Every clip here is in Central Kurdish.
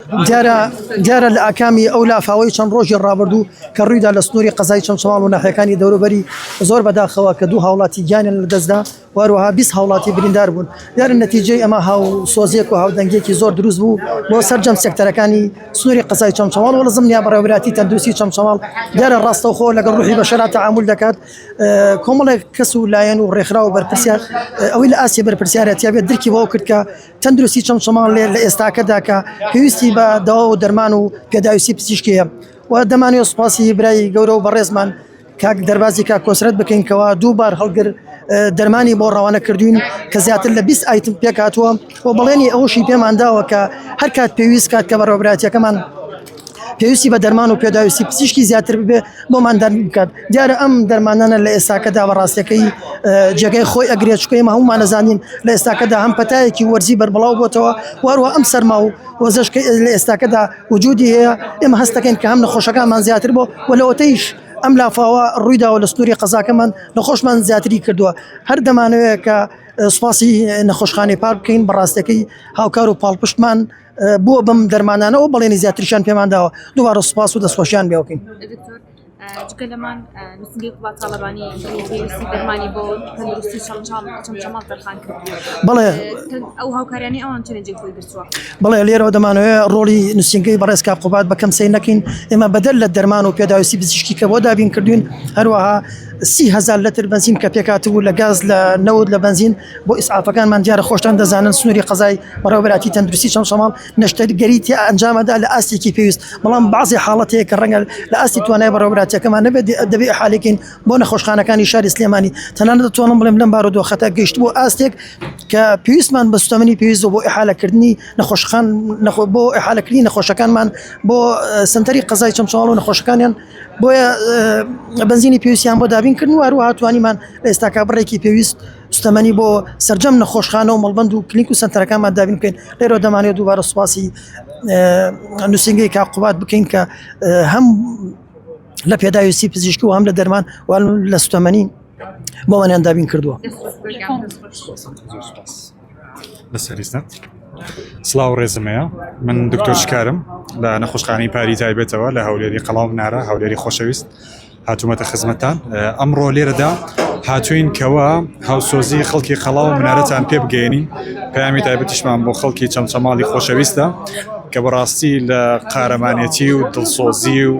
دیارە لە ئاکامی ئەو لافاوەی چەند ڕۆژی ڕابردوو کە ڕوویدا لە سنووری قەزای چەمچەماڵ و ناحیەکانی دەوروبەری زۆر بەداخەوە کە دوو هاوڵاتی گیانیان لەدەستدا وهروەها 20 هاوڵاتی بریندار بوون. دیارە نەتیجەی ئەمە هاو سۆزیەک و هاودەنگێکی زۆر دروست بوو بۆ سەرجەم سێکتەرەکانی سنووری قەزای چەمچەماڵ و لە زمنیا بەڕێوەبەراتی تەندروستی چەمچەماڵ دیارە ڕاستەوخۆ لەگەڵ ڕوحی بەشەرا تەعامل دەکات. کۆمەڵێک کەس و لایەن و ڕێکخرا و بەرپرسیار ئەوەی لە ئاسی بەرپرسیارەتیا بێت درکی بۆ کرد کە تەندروستی چەمچەماڵ لە ئێستاکەدا کە پێویستی بە داوا و دەرمان و پێداویستی پزیشکیە و دەمانێت سوپاسی برای گەورە و بەڕێزمان کاک دەربازی کاک کۆسرەت بکەین کەوا دووبار هەڵگر دەرمانی بۆ ڕەوانە کردوین کە زیاتر لە 20 ئایتم پێکاتوە و بەڵێنی ئەوشی پێمانداوە کە هەر کات پێویست کات کە بەڕێوەبەراتیەکەمان پێویستی بە دەرمان و پێداویستی پزیشکی زیاتر ببێ بۆمان دەرکات. دیارە ئەم دەرمانانە لە ئێستاکەدا بەڕاستەکەی جێگەی خۆی ئەگرێت چکەمە هەمومان نەزانین لە ئێستاکەدا هەم پەتایەکی وەرزی بەربڵاو بۆتەوە وەروە ئەم سەرما و وەزەشکە لە ئێستاکەدا وجودی هەیە. ئێمە هەست دەکەین کە هەم نەخۆشەکانمان زیاتر بۆ و لەوەتەیش ئەم لافاوە ڕوویداوە لە سنووری قەزاکەمان نەخۆشمان زیاتری کردووە. هەر دەمانەوێت کە سوپاسی نەخۆشخانەی پار بکەین بەڕاستەکەی هاوکار و پاڵپشتمان بۆ بم دەرمانانەوە بەڵێنی زیاتریشان پێمانداوە دووبارە سوپاس و دەستخۆشیان بێوکەین. جگە لەمان نووسنگی قوڵات تاڵەبانی پێویستی دەرمانی بۆ تەندروستی چەمچەماڵ دەرخان کرد. بەڵێ ئەو هاوکاریانی ئەوان چەندێک خۆی گرتووە. بەڵێ لێرەوە دەمانەوێت ڕۆڵی نووسنگەی بەڕێز کاک قوبات بەکەم سەیر نەکەین. ئێمە بەدەل لە دەرمان و پێداویستی پزیشکی کە بۆ دابین کردوین هەروەها 30,000 لتر بنزین کە پێکاتبوو لە گاز لە نەود لە بنزین بۆ ئیسعافەکانمان دیارە خۆشتان دەزانن سنووری قەزای بەڕێوەبەراتی تەندروستی چەمچەماڵ نەشتەرگەریتی ئەنجامەدا لە ئاستێکی پێویست بەڵام بەعزی حاڵەتەیە کە ڕەنگە لە ئاستی توانای بەڕێوەبەراتیەکەمان نەبێت دەبێت حالێکین بۆ نەخۆشخانەکانی شاری سلێمانی تەنانەت دەتوانم بڵێم لەم بارودۆ خەتە گەیشت بۆ ئاستێک کە پێویستمان بە سوتەمەنی پێویست بۆ ئیحالەکردنی نەخۆشخان بۆ ئیحالەکردنی نەخۆشەکانمان بۆ سنتەری قەزای چەمچەماڵ و نەخۆشەکانیان بۆیە بنزینی پێویستیان بۆ دابینکردن و هەروەها توانیمان لە ئێستاکە بڕێکی پێویست سوتەمەنی بۆ سەرجەم نەخۆشخانە و مەڵبەند و کلینیک و سنتەرەکانمان دابین بکەین. لێرەوە دەمانێت دووبارە سوپاسی نووسنگەی کاک قوبات بکەین کە هەم لە پێداویستی پزیشکی و هەم لە دەرمان و لە سوتەمەنی بۆمانیان دابین کردووە. لەسەریستە سڵاو ڕێزمەیە من دکتۆر شکارم لە نەخۆشخانەی پاری تایبێتەوە لە هەولێری قەڵاو منارە هەولێری خۆشەویست هاتوومەتە خزمەتان. ئەمڕۆ لێرەدا هاتوین کەوە هاوسۆزی خەڵکی قەڵاو منارەتان پێ بگەێنین. پەیامی تایبەتیشمان بۆ خەڵکی چەمچەماڵی خۆشەویستە کە بەڕاستی لە قارەمانێتی و دڵسۆزی و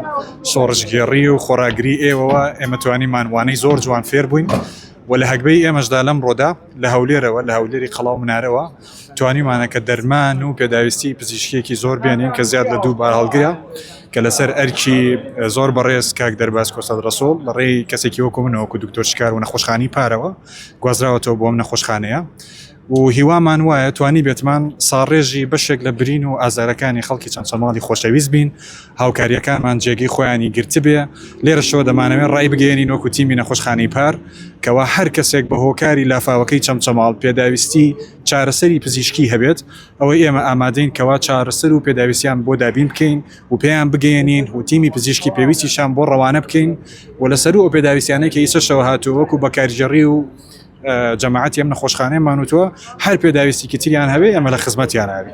شۆڕژگێڕی و خۆراگری ئێوەوە ئێمە توانیمان وانەی زۆر جوان فێر بووین و لە هەگبەی ئێمەشدا لەم ڕۆدا لە هەولێرەوە لە هەولێری قەڵاو منارەوە توانیمانە کە دەرمان و پێداویستی پزیشکیەکی زۆر بێنین کە زیاد لە دووبار هەڵگرە کە لەسەر ئەرکی زۆر بەڕێز کاک دەرباز کۆسەد ڕەسۆڵ لە ڕێی کەسێکی وەکو منەوە وەکو دکتۆر شکار و نەخۆشخانی پارەوە گوازراوەتەوە بۆ ئەم نەخۆشخانەیە و هیوامان وایە توانی بێتمان ساڕێژی بەشێک لە برین و ئازارەکانی خەڵکی چەمچەماڵی خۆشەویست بین هاوکاریەکانمان جێگەی خۆیانی گرت بێ. لێرەشەوە دەمانەوێت ڕای بگەێنین وەکو تیمی نەخۆشخانەی پار کەوا هەر کەسێک بە هۆکاری لافاوەکەی چەمچەماڵ پێداویستی چارەسەری پزیشکی هەبێت ئەوەی ئێمە ئامادەین کەوا چارەسەر و پێداویستیان بۆ دابین بکەین و پێیان بگەێنین و تیمی پزیشکی پێویستیشان بۆ ڕەوانە بکەین و لەسەر ئەو پێداویستیانەی کە ئیسەشەوە هاتووە وەکو بەکارژەڕی و جەماعەتی ئەم نەخۆشخانەی مانوتووە هەر پێداویستی کتریان هەبێ ئەمە لە خزمەتیان هاوی.